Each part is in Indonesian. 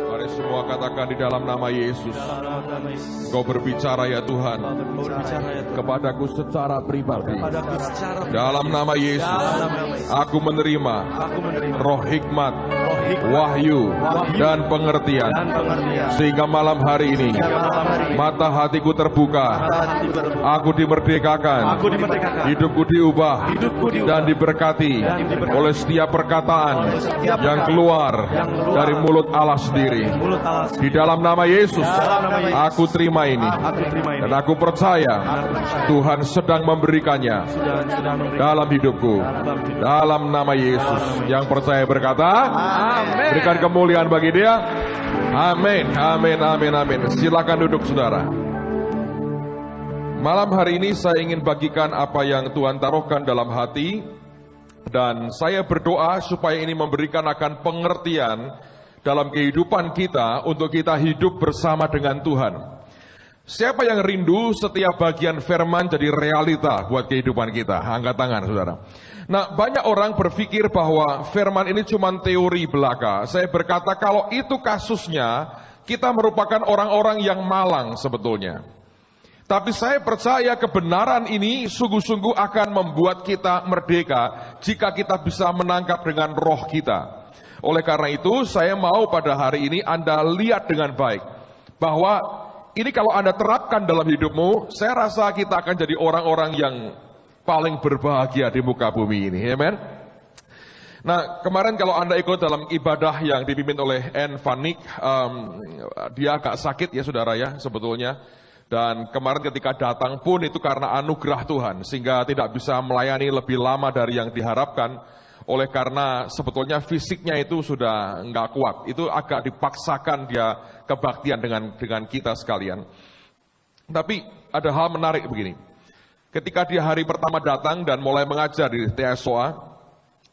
Mari semua katakan di dalam nama Yesus. Kau berbicara ya Tuhan kepadaku secara pribadi. Dalam nama Yesus, aku menerima roh hikmat, wahyu, dan pengertian. Sehingga malam hari ini, mata hatiku terbuka, aku dimerdekakan, hidupku diubah, dan diberkati oleh setiap perkataan yang keluar dari mulut Allah sendiri. Di dalam nama Yesus, aku terima ini, dan aku percaya Tuhan sedang memberikannya dalam hidupku. Dalam nama Yesus, yang percaya berkata, amin. Berikan kemuliaan bagi Dia. Amin, amin, amin, amin. Silakan duduk, saudara. Malam hari ini saya ingin bagikan apa yang Tuhan taruhkan dalam hati, dan saya berdoa supaya ini memberikan akan pengertian dalam kehidupan kita untuk kita hidup bersama dengan Tuhan. Siapa yang rindu setiap bagian firman jadi realita buat kehidupan kita? Angkat tangan, saudara. Nah, banyak orang berpikir bahwa firman ini cuma teori belaka. Saya berkata kalau itu kasusnya, kita merupakan orang-orang yang malang sebetulnya. Tapi saya percaya kebenaran ini sungguh-sungguh akan membuat kita merdeka jika kita bisa menangkap dengan roh kita. Oleh karena itu, saya mau pada hari ini Anda lihat dengan baik bahwa ini kalau Anda terapkan dalam hidupmu, saya rasa kita akan jadi orang-orang yang paling berbahagia di muka bumi ini. Amen. Nah, kemarin kalau Anda ikut dalam ibadah yang dipimpin oleh Anne Vanik, dia agak sakit ya saudara ya sebetulnya. Dan kemarin ketika datang pun itu karena anugerah Tuhan, sehingga tidak bisa melayani lebih lama dari yang diharapkan. Oleh karena sebetulnya fisiknya itu sudah nggak kuat, itu agak dipaksakan dia kebaktian dengan kita sekalian. Tapi ada hal menarik begini, ketika dia hari pertama datang dan mulai mengajar di TSOA,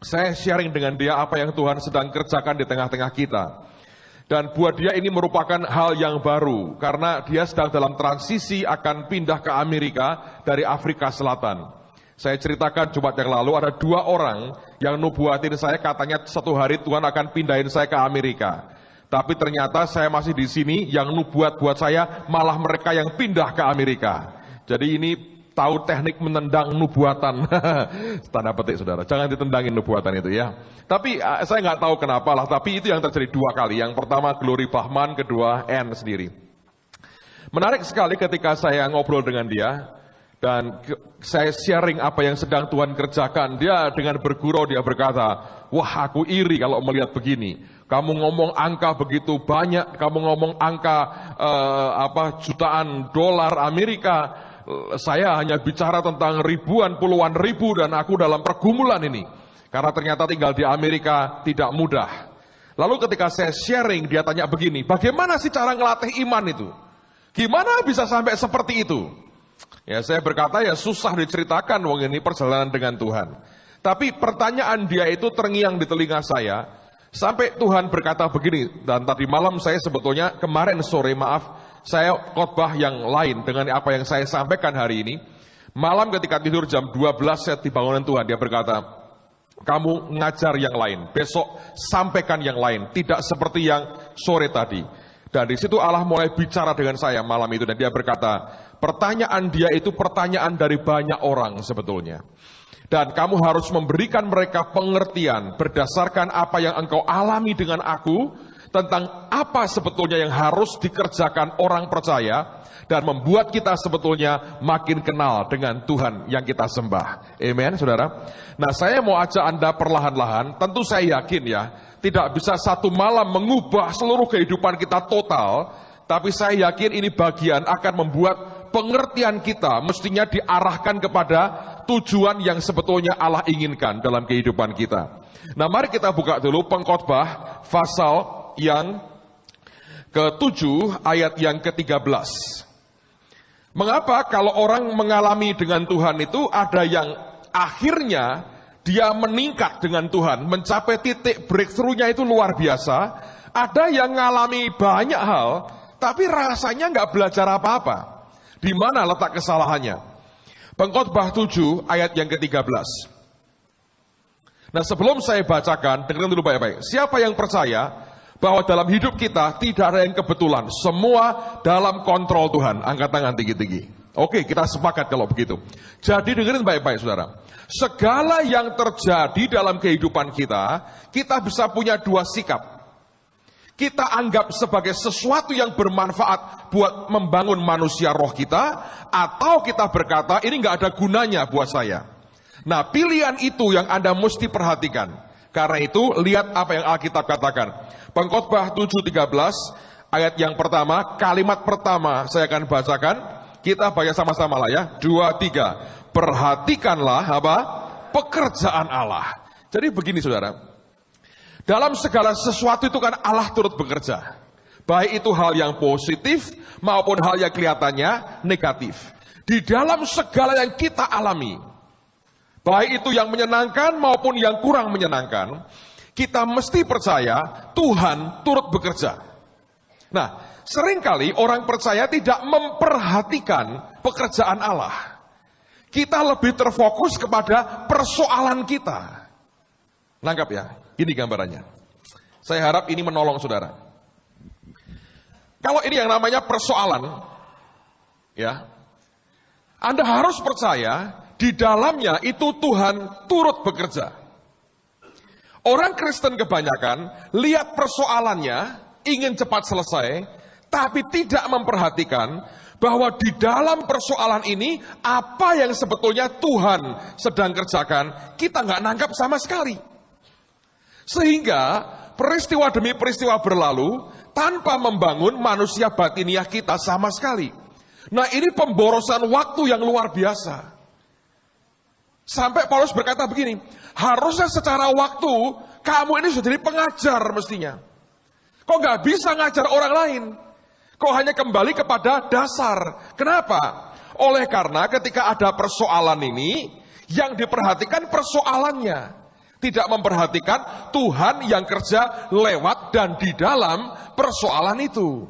saya sharing dengan dia apa yang Tuhan sedang kerjakan di tengah-tengah kita. Dan buat dia ini merupakan hal yang baru, karena dia sedang dalam transisi akan pindah ke Amerika dari Afrika Selatan. Saya ceritakan Jumat yang lalu ada 2 orang yang nubuatin saya, katanya satu hari Tuhan akan pindahin saya ke Amerika. Tapi ternyata saya masih di sini, yang nubuat buat saya malah mereka yang pindah ke Amerika. Jadi ini tahu teknik menendang nubuatan. Tanda petik saudara, jangan ditendangin nubuatan itu ya. Tapi saya nggak tahu kenapa lah, tapi itu yang terjadi 2 kali. Yang pertama Glory Bahman, kedua Anne sendiri. Menarik sekali ketika saya ngobrol dengan dia, dan saya sharing apa yang sedang Tuhan kerjakan. Dia dengan bergurau dia berkata, wah aku iri kalau melihat begini. Kamu ngomong angka begitu banyak, kamu ngomong angka jutaan dolar Amerika. Saya hanya bicara tentang ribuan, puluhan ribu, dan aku dalam pergumulan ini. Karena ternyata tinggal di Amerika tidak mudah. Lalu ketika saya sharing, dia tanya begini, bagaimana sih cara ngelatih iman itu? Gimana bisa sampai seperti itu? Ya saya berkata ya susah diceritakan, wong ini perjalanan dengan Tuhan. Tapi pertanyaan dia itu terngiang di telinga saya, sampai Tuhan berkata begini, dan tadi malam saya sebetulnya, kemarin sore maaf, saya khotbah yang lain dengan apa yang saya sampaikan hari ini. Malam ketika tidur jam 12 saya dibangunin Tuhan, dia berkata, kamu ngajar yang lain, besok sampaikan yang lain, tidak seperti yang sore tadi. Dan di situ Allah mulai bicara dengan saya malam itu, dan dia berkata, pertanyaan dia itu pertanyaan dari banyak orang sebetulnya. Dan kamu harus memberikan mereka pengertian berdasarkan apa yang engkau alami dengan aku, tentang apa sebetulnya yang harus dikerjakan orang percaya, dan membuat kita sebetulnya makin kenal dengan Tuhan yang kita sembah. Amen, saudara. Nah, saya mau ajak Anda perlahan-lahan, tentu saya yakin ya, tidak bisa satu malam mengubah seluruh kehidupan kita total, tapi saya yakin ini bagian akan membuat pengertian kita mestinya diarahkan kepada tujuan yang sebetulnya Allah inginkan dalam kehidupan kita. Nah, mari kita buka dulu Pengkhotbah pasal yang ke-7 ayat yang ke-13. Mengapa kalau orang mengalami dengan Tuhan itu ada yang akhirnya dia meningkat dengan Tuhan, mencapai titik breakthrough-nya itu luar biasa. Ada yang mengalami banyak hal, tapi rasanya nggak belajar apa-apa. Di mana letak kesalahannya? Pengkhotbah 7 ayat yang ke-13. Nah, sebelum saya bacakan, dengarkan dulu baik-baik. Siapa yang percaya bahwa dalam hidup kita tidak ada yang kebetulan, semua dalam kontrol Tuhan? Angkat tangan tinggi-tinggi. Oke, kita sepakat kalau begitu. Jadi dengerin baik-baik saudara. Segala yang terjadi dalam kehidupan kita, kita bisa punya dua sikap. Kita anggap sebagai sesuatu yang bermanfaat buat membangun manusia roh kita, atau kita berkata ini nggak ada gunanya buat saya. Nah, pilihan itu yang Anda mesti perhatikan. Karena itu, lihat apa yang Alkitab katakan. Pengkhotbah 7:13, ayat yang pertama, kalimat pertama saya akan bacakan. Kita baca sama-sama lah ya. 2, 3. Perhatikanlah apa? Pekerjaan Allah. Jadi begini saudara. Dalam segala sesuatu itu kan Allah turut bekerja. Baik itu hal yang positif maupun hal yang kelihatannya negatif. Di dalam segala yang kita alami, baik itu yang menyenangkan maupun yang kurang menyenangkan, kita mesti percaya Tuhan turut bekerja. Nah, seringkali orang percaya tidak memperhatikan pekerjaan Allah. Kita lebih terfokus kepada persoalan kita. Nangkap ya? Ini gambarannya. Saya harap ini menolong saudara. Kalau ini yang namanya persoalan, ya, Anda harus percaya di dalamnya itu Tuhan turut bekerja. Orang Kristen kebanyakan lihat persoalannya, ingin cepat selesai, tapi tidak memperhatikan bahwa di dalam persoalan ini apa yang sebetulnya Tuhan sedang kerjakan, kita nggak nangkap sama sekali. Sehingga peristiwa demi peristiwa berlalu tanpa membangun manusia batiniah kita sama sekali. Nah, ini pemborosan waktu yang luar biasa. Sampai Paulus berkata begini, harusnya secara waktu kamu ini sudah jadi pengajar mestinya. Kok nggak bisa ngajar orang lain? Kok hanya kembali kepada dasar? Kenapa? Oleh karena ketika ada persoalan ini, yang diperhatikan persoalannya. Tidak memperhatikan Tuhan yang kerja lewat dan di dalam persoalan itu.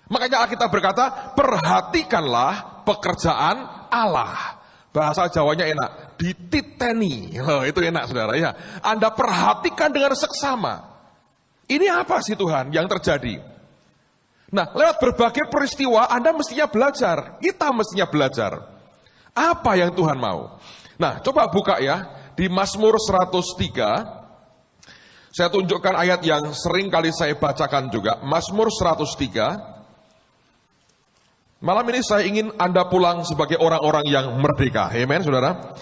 Makanya Alkitab berkata, perhatikanlah pekerjaan Allah. Bahasa Jawanya enak, dititeni. Oh, itu enak saudara ya. Anda perhatikan dengan seksama. Ini apa sih Tuhan yang terjadi? Nah, lewat berbagai peristiwa Anda mestinya belajar. Kita mestinya belajar. Apa yang Tuhan mau? Nah, coba buka ya. Di Mazmur 103, saya tunjukkan ayat yang sering kali saya bacakan juga. Mazmur 103. Malam ini saya ingin Anda pulang sebagai orang-orang yang merdeka. Amen, saudara.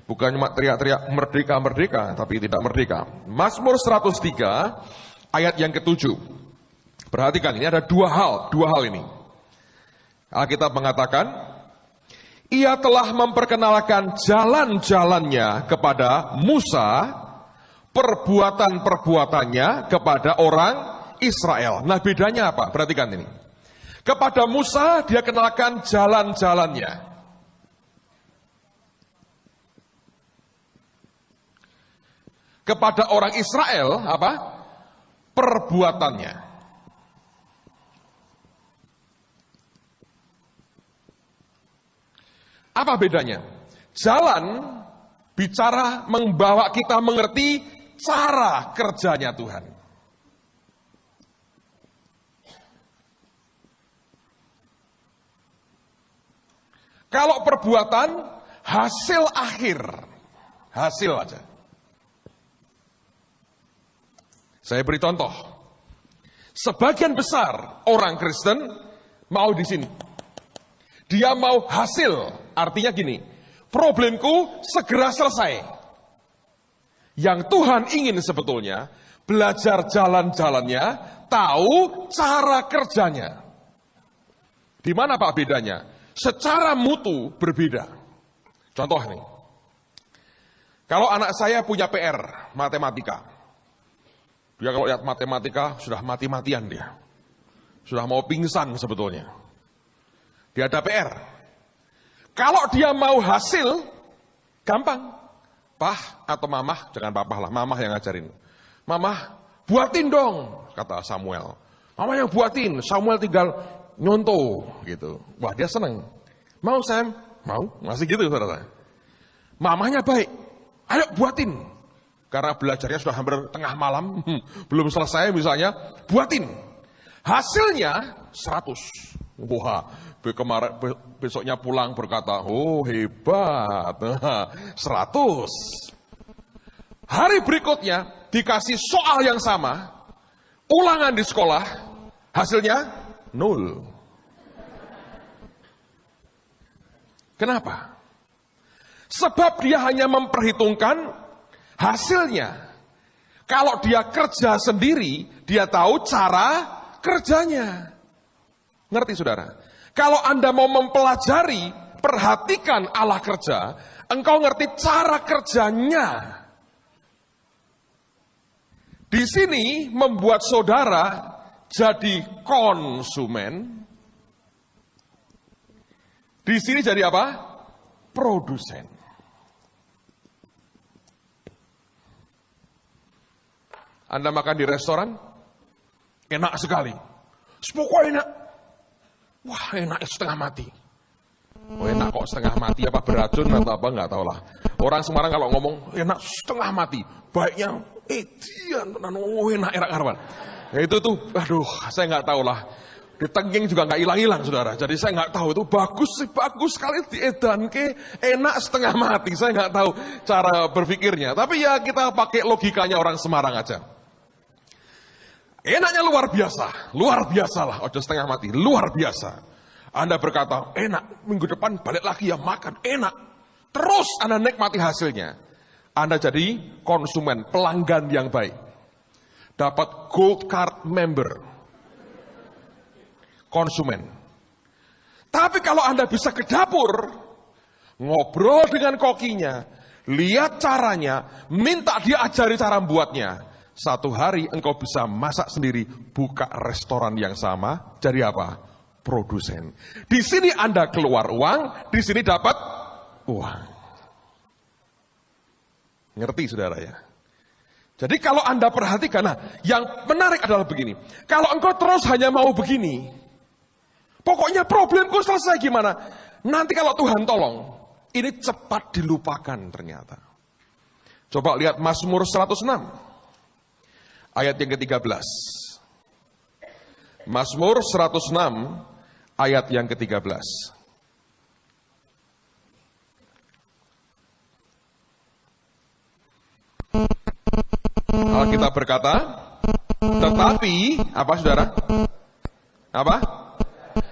Bukan cuma teriak-teriak merdeka-merdeka, tapi tidak merdeka. Mazmur 103, ayat yang ke-7. Perhatikan, ini ada dua hal ini. Alkitab mengatakan, Ia telah memperkenalkan jalan-jalannya kepada Musa, perbuatan-perbuatannya kepada orang Israel. Nah, bedanya apa? Perhatikan ini. Kepada Musa dia kenalkan jalan-jalannya. Kepada orang Israel apa? Perbuatannya. Apa bedanya? Jalan bicara membawa kita mengerti cara kerjanya Tuhan. Kalau perbuatan, hasil akhir. Hasil aja. Saya beri contoh. Sebagian besar orang Kristen mau di sini. Dia mau hasil. Artinya gini, problemku segera selesai. Yang Tuhan ingin sebetulnya, belajar jalan-jalannya, tahu cara kerjanya. Di mana Pak bedanya? Secara mutu berbeda. Contoh nih, kalau anak saya punya PR, matematika. Dia kalau lihat matematika, sudah mati-matian dia. Sudah mau pingsan sebetulnya. Dia ada PR. Kalau dia mau hasil, gampang. Pah atau mamah, jangan papah lah, mamah yang ngajarin. Mamah, buatin dong, kata Samuel. Mama yang buatin, Samuel tinggal nyontoh gitu. Wah, dia seneng. Mau Sam? Mau? Masih gitu saudara. Mamahnya baik. Ayo buatin. karena belajarnya sudah hampir tengah malam, belum selesai misalnya, buatin. Hasilnya 100. Wah, besoknya pulang berkata, oh hebat, 100. Hari berikutnya dikasih soal yang sama, ulangan di sekolah, hasilnya 0. Kenapa? Sebab dia hanya memperhitungkan hasilnya. Kalau dia kerja sendiri, dia tahu cara kerjanya. Ngerti saudara? Kalau Anda mau mempelajari, perhatikan Allah kerja, engkau ngerti cara kerjanya. Di sini membuat saudara jadi konsumen. Di sini jadi apa? Produsen. Anda makan di restoran, enak sekali. Pokoknya enak. Wah, enak setengah mati. Oh, enak kok setengah mati, apa beracun atau apa, nggak tahu lah. Orang Semarang kalau ngomong enak setengah mati, baiknya dia enak karuan. Ya itu tuh, aduh, saya nggak tahu lah. Di Tengging juga nggak hilang-hilang, saudara. Jadi saya nggak tahu itu bagus sekali diedanke enak setengah mati. Saya nggak tahu cara berpikirnya. Tapi ya kita pakai logikanya orang Semarang aja. Enaknya luar biasa lah, ojo setengah mati, luar biasa. Anda berkata, enak, minggu depan balik lagi ya makan, enak. Terus Anda nikmati hasilnya. Anda jadi konsumen, pelanggan yang baik. Dapat gold card member. Konsumen. Tapi kalau Anda bisa ke dapur, ngobrol dengan kokinya, lihat caranya, minta dia ajari cara membuatnya. Satu hari engkau bisa masak sendiri, buka restoran yang sama, jadi apa? Produsen. Di sini Anda keluar uang, di sini dapat uang. Ngerti saudara ya? Jadi kalau Anda perhatikan, nah yang menarik adalah begini. Kalau engkau terus hanya mau begini, pokoknya problemku selesai gimana? Nanti kalau Tuhan tolong, ini cepat dilupakan ternyata. Coba lihat Mazmur 106. Ayat yang ke-13. Mazmur 106 ayat yang ke-13. Alkitab berkata, tetapi apa saudara? Apa?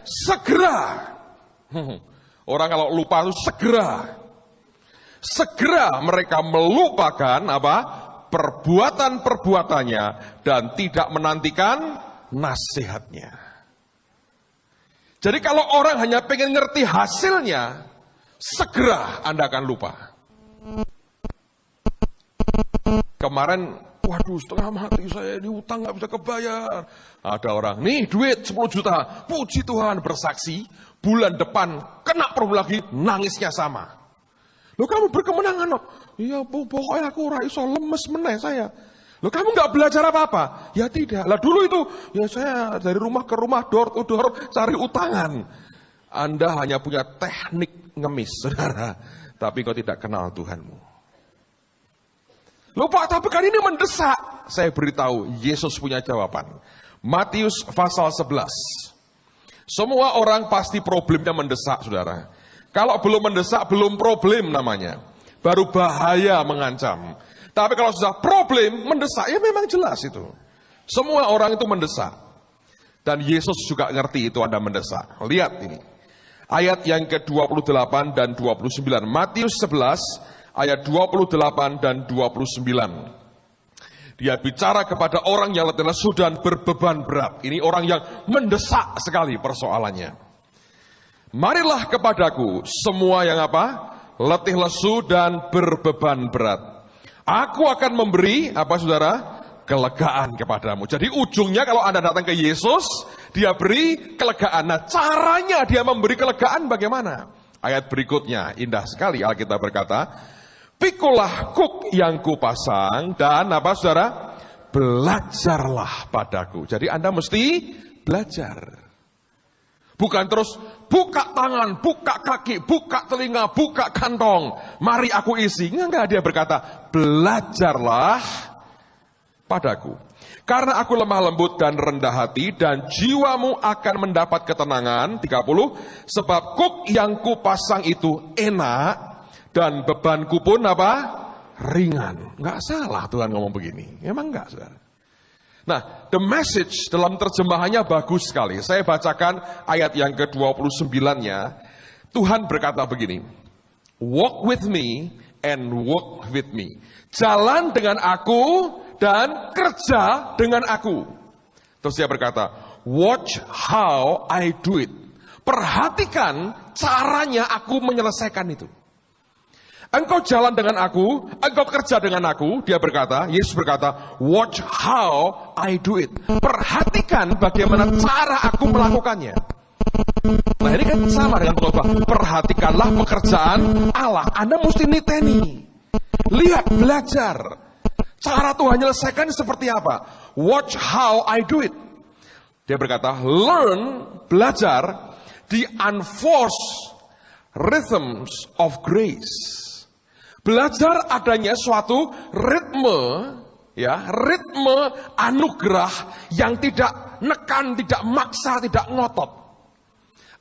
Segera. Orang kalau lupa itu segera. Segera mereka melupakan apa? Perbuatan-perbuatannya dan tidak menantikan nasihatnya. Jadi kalau orang hanya pengen ngerti hasilnya, segera Anda akan lupa. Kemarin, waduh setengah mati saya diutang nggak bisa kebayar. Ada orang, nih duit 10 juta, puji Tuhan bersaksi, bulan depan kena problem lagi, nangisnya sama. Loh kamu berkemenangan loh. Iya pokoknya aku raiso lemes meneh saya. Loh kamu nggak belajar apa-apa? Ya tidak. Lah dulu itu ya saya dari rumah ke rumah door to door cari utangan. Anda hanya punya teknik ngemis, saudara. Tapi kau tidak kenal Tuhanmu. Loh Pak, tapi kan ini mendesak. Saya beritahu, Yesus punya jawaban. Matius pasal 11. Semua orang pasti problemnya mendesak, saudara. Kalau belum mendesak, belum problem namanya. Baru bahaya mengancam. Tapi kalau sudah problem, mendesak, ya memang jelas itu. Semua orang itu mendesak. Dan Yesus juga ngerti itu Anda mendesak. Lihat ini. Ayat yang ke-28 dan 29. Matius 11, ayat 28 dan 29. Dia bicara kepada orang yang letih lesu dan berbeban berat. Ini orang yang mendesak sekali persoalannya. Marilah kepadaku semua yang apa? Letih lesu dan berbeban berat. Aku akan memberi, apa saudara? Kelegaan kepadamu. Jadi ujungnya kalau Anda datang ke Yesus, dia beri kelegaan. Nah caranya dia memberi kelegaan bagaimana? Ayat berikutnya, indah sekali Alkitab berkata, pikulah kuk yang kupasang dan apa saudara? Belajarlah padaku. Jadi Anda mesti belajar. Bukan terus buka tangan, buka kaki, buka telinga, buka kantong, mari aku isi. Enggak, dia berkata, belajarlah padaku. Karena aku lemah lembut dan rendah hati, dan jiwamu akan mendapat ketenangan. 30, sebab kuk yang kupasang itu enak, dan bebanku pun apa? Ringan. Enggak salah Tuhan ngomong begini. Emang enggak, saudara? Nah, the message dalam terjemahannya bagus sekali. Saya bacakan ayat yang ke-29-nya. Tuhan berkata begini, walk with me and walk with me. Jalan dengan aku dan kerja dengan aku. Terus dia berkata, watch how I do it. Perhatikan caranya aku menyelesaikan itu. Engkau jalan dengan aku, engkau kerja dengan aku, dia berkata, Yesus berkata, watch how I do it. Perhatikan bagaimana cara aku melakukannya. Nah ini kan sama dengan pengkhotbah. Perhatikanlah pekerjaan Allah. Anda mesti niteni. Lihat, belajar. Cara Tuhan menyelesaikan seperti apa? Watch how I do it. Dia berkata, learn, belajar, the unforced rhythms of grace. Belajar adanya suatu ritme, ya, ritme anugerah yang tidak nekan, tidak maksa, tidak ngotot.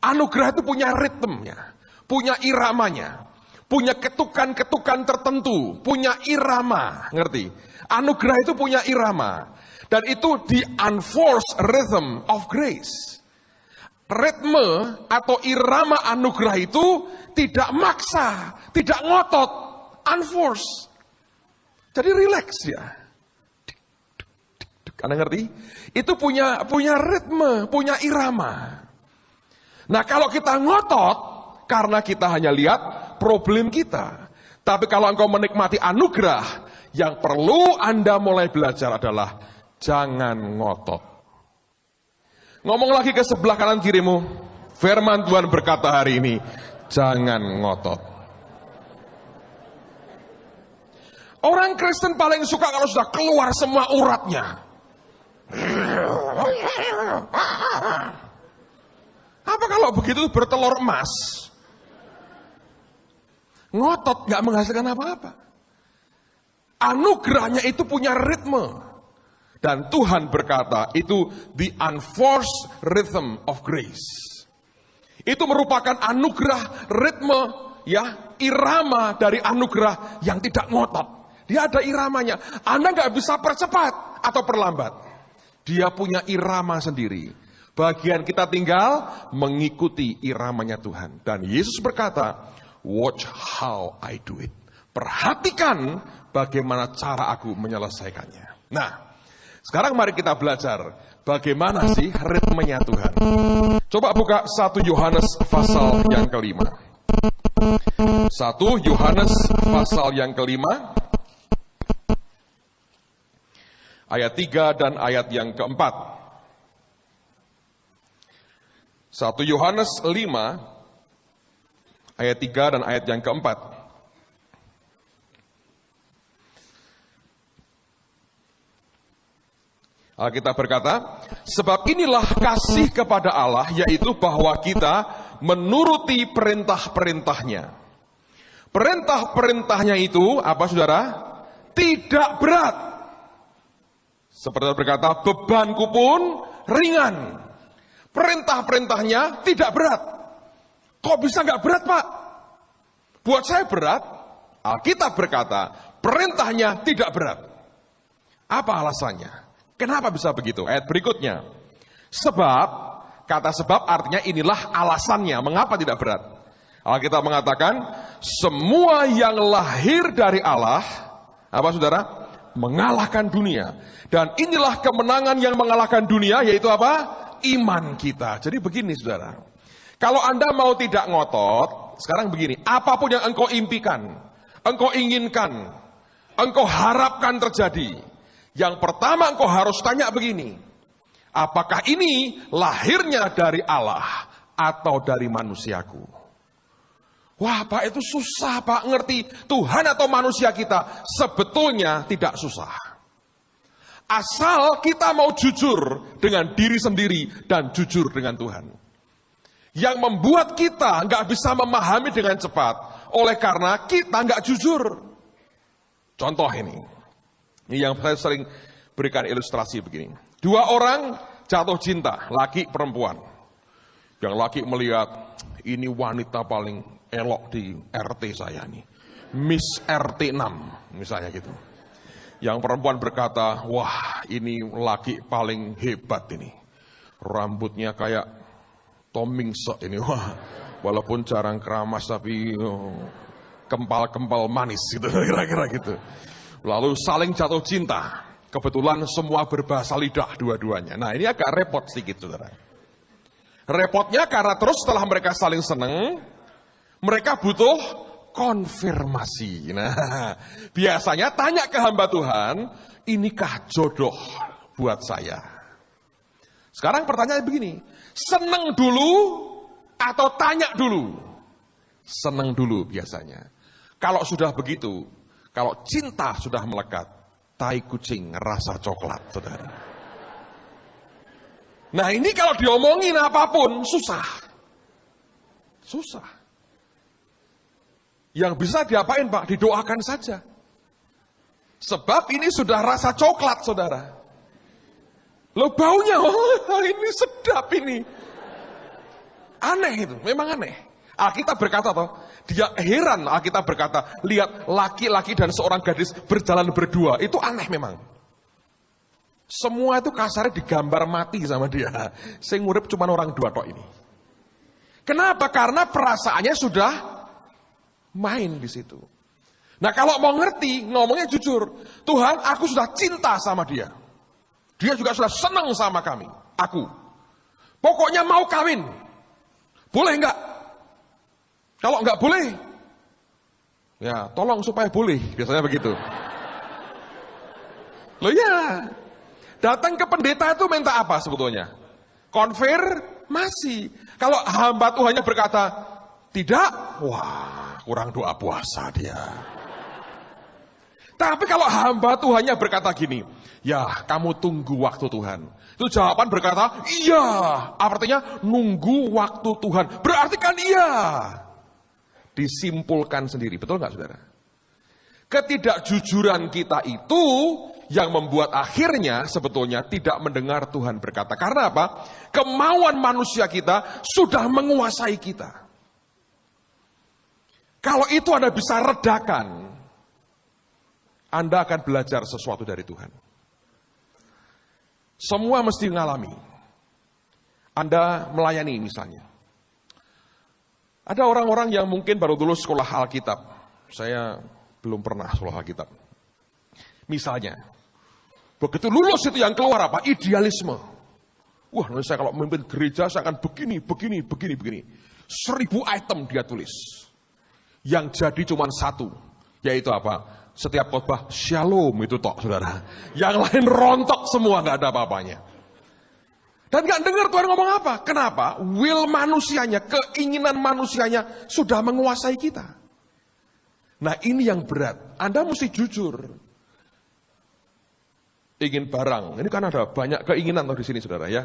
Anugerah itu punya ritmenya, punya iramanya, punya ketukan-ketukan tertentu, punya irama, ngerti? Anugerah itu punya irama, dan itu the unforced rhythm of grace. Ritme atau irama anugerah itu tidak maksa, tidak ngotot. Unforced. Jadi relax ya. Anda ngerti? Itu punya ritme, punya irama. Nah kalau kita ngotot, karena kita hanya lihat problem kita. Tapi kalau engkau menikmati anugerah, yang perlu Anda mulai belajar adalah jangan ngotot. Ngomong lagi ke sebelah kanan kirimu, firman Tuhan berkata hari ini, jangan ngotot. Orang Kristen paling suka kalau sudah keluar semua uratnya. Apa kalau begitu bertelur emas? Ngotot gak menghasilkan apa-apa. Anugerahnya itu punya ritme. Dan Tuhan berkata, itu the unforced rhythm of grace. Itu merupakan anugerah, ritme, ya, irama dari anugerah yang tidak ngotot. Dia ada iramanya. Anda nggak bisa percepat atau perlambat. Dia punya irama sendiri. Bagian kita tinggal mengikuti iramanya Tuhan. Dan Yesus berkata, watch how I do it. Perhatikan bagaimana cara aku menyelesaikannya. Nah, sekarang mari kita belajar bagaimana sih ritmenya Tuhan. Coba buka 1 Yohanes pasal yang kelima. 1 Yohanes pasal yang kelima. Ayat 3 dan ayat yang keempat. 1 Yohanes 5, ayat 3 dan ayat yang keempat. Alkitab berkata, sebab inilah kasih kepada Allah, yaitu bahwa kita menuruti perintah-perintahnya. Perintah-perintahnya itu, apa saudara? Tidak berat. Seperti berkata, bebanku pun ringan. Perintah-perintahnya tidak berat. Kok bisa nggak berat, Pak? Buat saya berat. Alkitab berkata, perintahnya tidak berat. Apa alasannya? Kenapa bisa begitu? Ayat berikutnya. Sebab, kata sebab artinya inilah alasannya. Mengapa tidak berat? Alkitab mengatakan, semua yang lahir dari Allah, apa saudara? Mengalahkan dunia. Dan inilah kemenangan yang mengalahkan dunia, yaitu apa? Iman kita. Jadi begini saudara, kalau Anda mau tidak ngotot, sekarang begini, apapun yang engkau impikan, engkau inginkan, engkau harapkan terjadi, yang pertama engkau harus tanya begini, apakah ini lahirnya dari Allah atau dari manusiaku? Wah Pak, itu susah Pak ngerti Tuhan atau manusia kita. Sebetulnya tidak susah. Asal kita mau jujur dengan diri sendiri dan jujur dengan Tuhan. Yang membuat kita nggak bisa memahami dengan cepat. Oleh karena kita nggak jujur. Contoh ini yang saya sering berikan ilustrasi begini. Dua orang jatuh cinta, laki perempuan. Yang laki melihat, ini wanita paling elok di RT saya nih. Miss RT 6, misalnya gitu. Yang perempuan berkata, wah ini laki paling hebat ini. Rambutnya kayak Tomingse ini, wah. Walaupun jarang keramas tapi kempal-kempal manis gitu, kira-kira gitu. Lalu saling jatuh cinta. Kebetulan semua berbahasa lidah dua-duanya. Nah ini agak repot sedikit, saudara. Repotnya karena terus setelah mereka saling seneng, mereka butuh konfirmasi. Nah, biasanya tanya ke hamba Tuhan, inikah jodoh buat saya? Sekarang pertanyaan begini, seneng dulu atau tanya dulu? Seneng dulu biasanya. Kalau sudah begitu, kalau cinta sudah melekat, tai kucing rasa coklat, saudara. Nah ini kalau diomongin apapun, susah. Susah. Yang bisa diapain Pak? Didoakan saja. Sebab ini sudah rasa coklat, saudara. Loh baunya, oh ini sedap ini. Aneh itu, memang aneh. Alkitab berkata toh, dia heran Alkitab berkata, lihat laki-laki dan seorang gadis berjalan berdua, itu aneh memang. Semua itu kasarnya digambar mati sama dia. Sing urip cuma orang dua tok ini. Kenapa? Karena perasaannya sudah main di situ. Nah kalau mau ngerti, ngomongnya jujur. Tuhan, aku sudah cinta sama dia. Dia juga sudah senang sama kami. Aku. Pokoknya mau kawin. Boleh enggak? Kalau enggak boleh, ya tolong supaya boleh. Biasanya begitu. Loh ya. Datang ke pendeta itu minta apa sebetulnya? Konfirmasi. Kalau hamba Tuhannya berkata, tidak, wah kurang doa puasa dia. Tapi kalau hamba Tuhannya berkata gini, ya kamu tunggu waktu Tuhan. Itu jawaban berkata, iya. Artinya nunggu waktu Tuhan. Berarti kan iya. Disimpulkan sendiri, betul nggak saudara? Ketidakjujuran kita itu yang membuat akhirnya sebetulnya tidak mendengar Tuhan berkata. Karena apa? Kemauan manusia kita sudah menguasai kita. Kalau itu Anda bisa redakan, Anda akan belajar sesuatu dari Tuhan. Semua mesti mengalami. Anda melayani misalnya. Ada orang-orang yang mungkin baru lulus sekolah Alkitab. Saya belum pernah sekolah Alkitab. Misalnya, begitu lulus itu yang keluar apa? Idealisme. Wah, nanti saya kalau memimpin gereja saya akan begini. 1000 item dia tulis. Yang jadi cuma satu, yaitu apa? Setiap khotbah shalom itu tok, saudara. Yang lain rontok semua, nggak ada apa-apanya. Dan nggak dengar Tuhan ngomong apa. Kenapa? Will manusianya, keinginan manusianya sudah menguasai kita. Nah ini yang berat. Anda mesti jujur. Ingin barang. Ini kan ada banyak keinginan di sini saudara ya.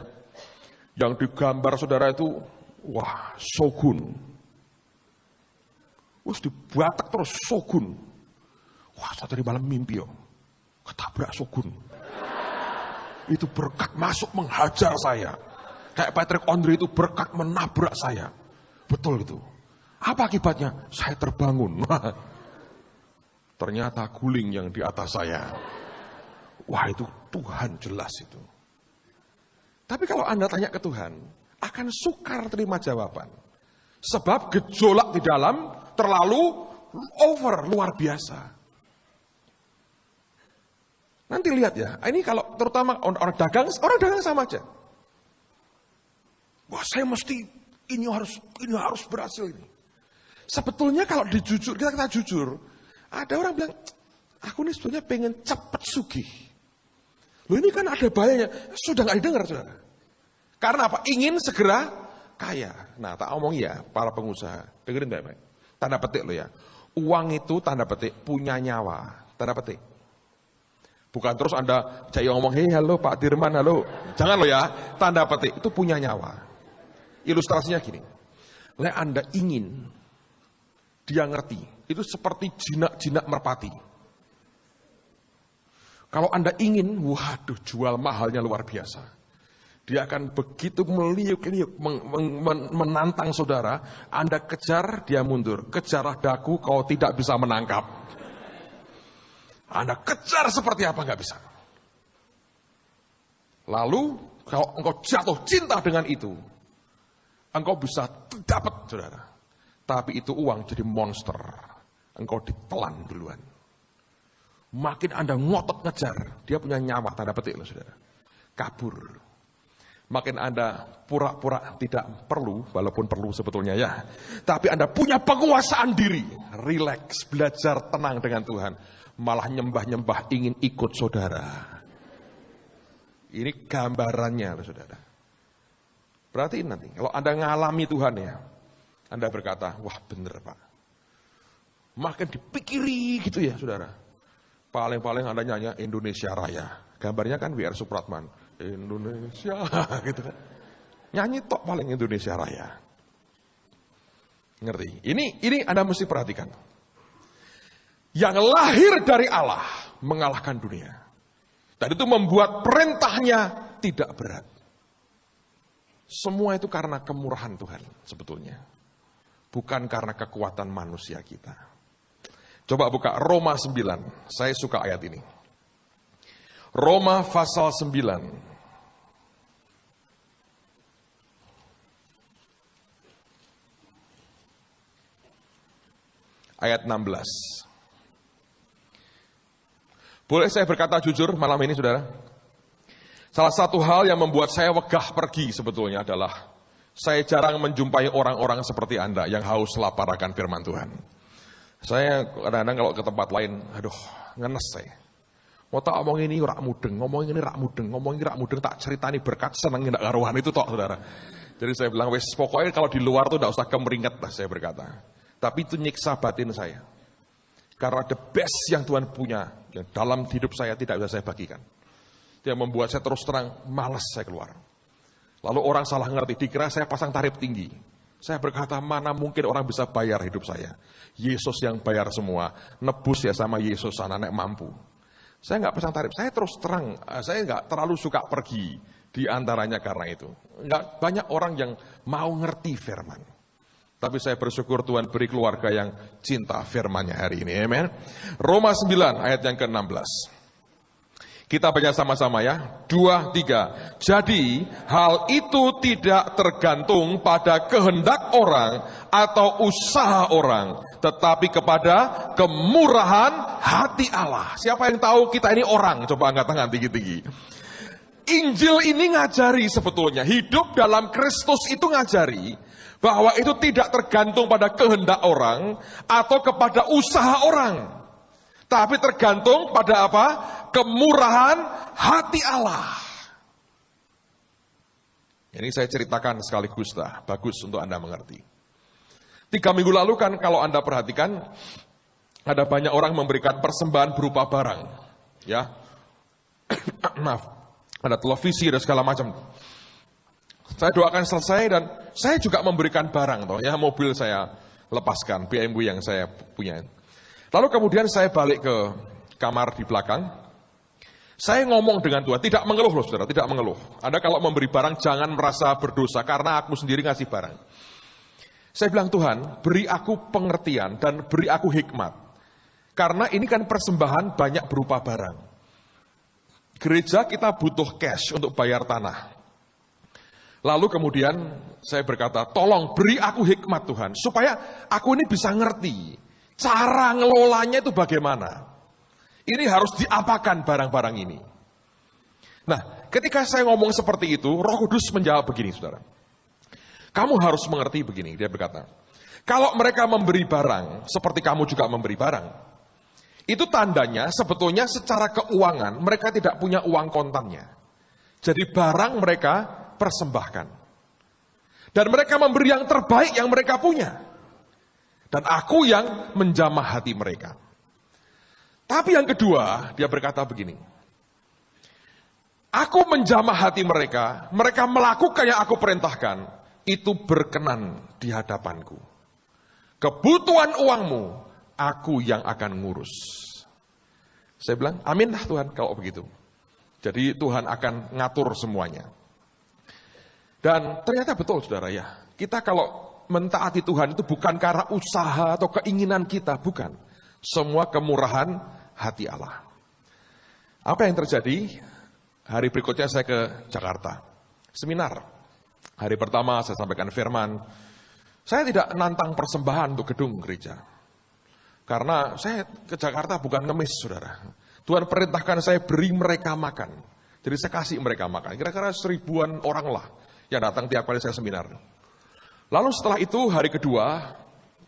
Yang digambar saudara itu, wah shogun. Wah dibatak terus shogun. Wah saya tadi malam mimpi yo. Ketabrak shogun. Itu berkat masuk menghajar saya. Kayak Patrick Ondri itu berkat menabrak saya. Betul itu. Apa akibatnya? Saya terbangun. Ternyata guling yang di atas saya. Wah itu Tuhan jelas itu. Tapi kalau Anda tanya ke Tuhan, akan sukar terima jawaban. Sebab gejolak di dalam terlalu over, luar biasa. Nanti lihat ya, ini kalau terutama orang dagang sama aja. Wah saya mesti, ini harus berhasil ini. Sebetulnya kalau kita jujur, ada orang bilang, aku ini sebetulnya pengen cepat sugih. Loh ini kan ada bahayanya, sudah nggak didengar saudara. Karena apa? Ingin segera kaya. Nah tak omong ya, para pengusaha, dengerin baik-baik. Tanda petik lo ya, uang itu tanda petik punya nyawa, tanda petik. Bukan terus Anda cari ngomong, hei halo Pak Dirman, halo. Jangan lo ya, tanda petik, itu punya nyawa. Ilustrasinya gini. Lek Anda ingin dia ngerti, itu seperti jinak-jinak merpati. Kalau Anda ingin, waduh, jual mahalnya luar biasa. Dia akan begitu meliuk-liuk, menantang saudara. Anda kejar, dia mundur. Kejarlah daku, kau tidak bisa menangkap. Anda kejar seperti apa, nggak bisa. Lalu, kalau engkau jatuh cinta dengan itu, engkau bisa dapat, saudara. Tapi itu uang jadi monster. Engkau ditelan duluan. Makin Anda ngotot ngejar, dia punya nyawa, tanda petik loh, saudara. Kabur. Makin Anda pura-pura tidak perlu, walaupun perlu sebetulnya ya. Tapi Anda punya penguasaan diri. Relax, belajar tenang dengan Tuhan. Malah nyembah-nyembah ingin ikut saudara. Ini gambarannya loh, saudara. Perhatiin nanti, kalau Anda ngalami Tuhan ya, Anda berkata, wah bener Pak. Makin dipikiri gitu ya saudara. Paling-paling Anda nyanyi Indonesia Raya. Gambarnya kan W.R. Supratman. Indonesia gitu kan. Nyanyi tok paling Indonesia Raya. Ngerti? Ini Anda mesti perhatikan. Yang lahir dari Allah mengalahkan dunia. Dan itu membuat perintahnya tidak berat. Semua itu karena kemurahan Tuhan sebetulnya. Bukan karena kekuatan manusia kita. Coba buka Roma 9. Saya suka ayat ini. Roma pasal 9. Ayat 16. Boleh saya berkata jujur malam ini saudara? Salah satu hal yang membuat saya wegah pergi sebetulnya adalah saya jarang menjumpai orang-orang seperti Anda yang haus lapar akan firman Tuhan. Saya kadang-kadang kalau ke tempat lain, aduh, ngenes saya. Mau tak ngomong ini rak mudeng, ngomong ini rak mudeng, tak ceritani berkat seneng ndak karuan itu tok, saudara. Jadi saya bilang, wes pokoknya kalau di luar tuh ndak usah kemeringet lah, saya berkata. Tapi itu nyiksa batin saya. Karena the best yang Tuhan punya, yang dalam hidup saya tidak bisa saya bagikan. Yang membuat saya terus terang, malas saya keluar. Lalu orang salah ngerti, dikira saya pasang tarif tinggi. Saya berkata, mana mungkin orang bisa bayar hidup saya. Yesus yang bayar semua. Nebus ya sama Yesus, anak-anak mampu. Saya nggak pasang tarif, saya terus terang, saya nggak terlalu suka pergi. Di antaranya karena itu. Nggak banyak orang yang mau ngerti firman. Tapi saya bersyukur Tuhan beri keluarga yang cinta firman-Nya hari ini. Amen. Roma 9 ayat yang ke-16. Kita baca sama-sama ya. 2, 3. Jadi hal itu tidak tergantung pada kehendak orang atau usaha orang, tetapi kepada kemurahan hati Allah. Siapa yang tahu kita ini orang? Coba angkat tangan tinggi-tinggi. Injil ini ngajari sebetulnya, hidup dalam Kristus itu ngajari bahwa itu tidak tergantung pada kehendak orang atau kepada usaha orang. Tapi tergantung pada apa? Kemurahan hati Allah. Ini saya ceritakan sekaligus lah, bagus untuk Anda mengerti. 3 minggu lalu kan kalau Anda perhatikan, ada banyak orang memberikan persembahan berupa barang. Ya, maaf, ada televisi dan segala macam. Saya doakan selesai dan saya juga memberikan barang. Toh, ya, mobil saya lepaskan, BMW yang saya punya. Lalu kemudian saya balik ke kamar di belakang. Saya ngomong dengan Tuhan, tidak mengeluh loh saudara, tidak mengeluh. Anda kalau memberi barang jangan merasa berdosa karena aku sendiri ngasih barang. Saya bilang Tuhan, beri aku pengertian dan beri aku hikmat. Karena ini kan persembahan banyak berupa barang. Gereja kita butuh cash untuk bayar tanah. Lalu kemudian saya berkata, tolong beri aku hikmat Tuhan, supaya aku ini bisa ngerti. Cara ngelolanya itu bagaimana? Ini harus diapakan barang-barang ini. Nah, ketika saya ngomong seperti itu, Roh Kudus menjawab begini, saudara. Kamu harus mengerti begini, dia berkata. Kalau mereka memberi barang, seperti kamu juga memberi barang. Itu tandanya sebetulnya secara keuangan, mereka tidak punya uang kontannya. Jadi barang mereka persembahkan. Dan mereka memberi yang terbaik yang mereka punya. Dan aku yang menjamah hati mereka. Tapi yang kedua, dia berkata begini. Aku menjamah hati mereka, mereka melakukan yang aku perintahkan. itu berkenan di hadapanku. Kebutuhan uangmu, aku yang akan ngurus. Saya bilang, amin lah Tuhan kalau begitu. Jadi Tuhan akan ngatur semuanya. Dan ternyata betul saudara ya, kita kalau mentaati Tuhan itu bukan karena usaha atau keinginan kita, bukan. Semua kemurahan hati Allah. Apa yang terjadi? Hari berikutnya saya ke Jakarta, seminar. Hari pertama saya sampaikan firman. Saya tidak nantang persembahan untuk gedung gereja. Karena saya ke Jakarta bukan ngemis, saudara. Tuhan perintahkan saya beri mereka makan. Jadi saya kasih mereka makan. Kira-kira 1000-an orang lah yang datang tiap kali saya seminar. Lalu setelah itu hari kedua,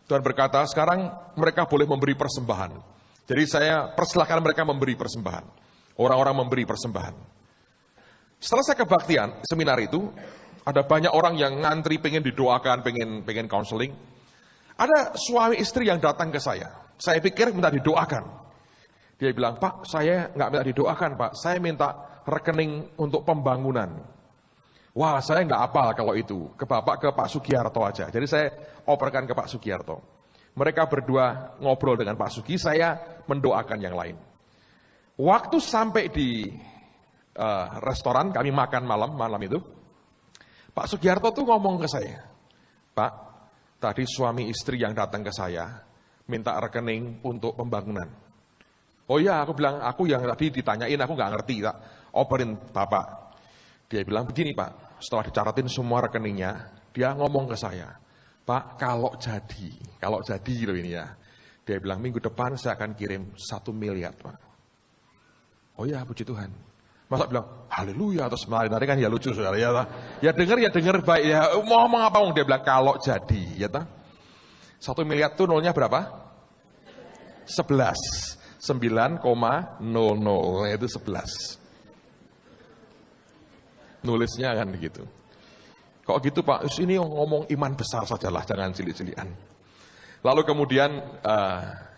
Tuhan berkata sekarang mereka boleh memberi persembahan. Jadi saya persilahkan mereka memberi persembahan. Orang-orang memberi persembahan. Setelah saya kebaktian, seminar itu, ada banyak orang yang ngantri pengen didoakan, pengen counseling. Ada suami istri yang datang ke saya. Saya pikir minta didoakan. Dia bilang, Pak, saya nggak minta didoakan, Pak. Saya minta rekening untuk pembangunan. Wah, saya nggak apal kalau itu. Ke Pak Sugiarto aja. Jadi saya operkan ke Pak Sugiarto. Mereka berdua ngobrol dengan Pak Sugi, saya mendoakan yang lain. Waktu sampai di restoran, kami makan malam itu, Pak Sugiarto tuh ngomong ke saya, Pak, tadi suami istri yang datang ke saya, minta rekening untuk pembangunan. Oh iya, aku bilang, aku yang tadi ditanyain, aku nggak ngerti, tak operin Bapak. Dia bilang, begini Pak, setelah dicaratin semua rekeningnya, dia ngomong ke saya, Pak, kalau jadi loh ini ya. Dia bilang, minggu depan saya akan kirim 1 miliar, Pak. Oh iya, puji Tuhan. Masa bilang, haleluya, terus menari-nari kan ya lucu, saudara. Ya dengar baik, ya mau ngomong apa, dia bilang, kalau jadi, ya tak. 1 miliar itu nolnya berapa? 11. 9,00, itu 11. Nulisnya kan begitu. Kok gitu Pak, ini ngomong iman besar sajalah, jangan cilik-cilikan. Lalu kemudian,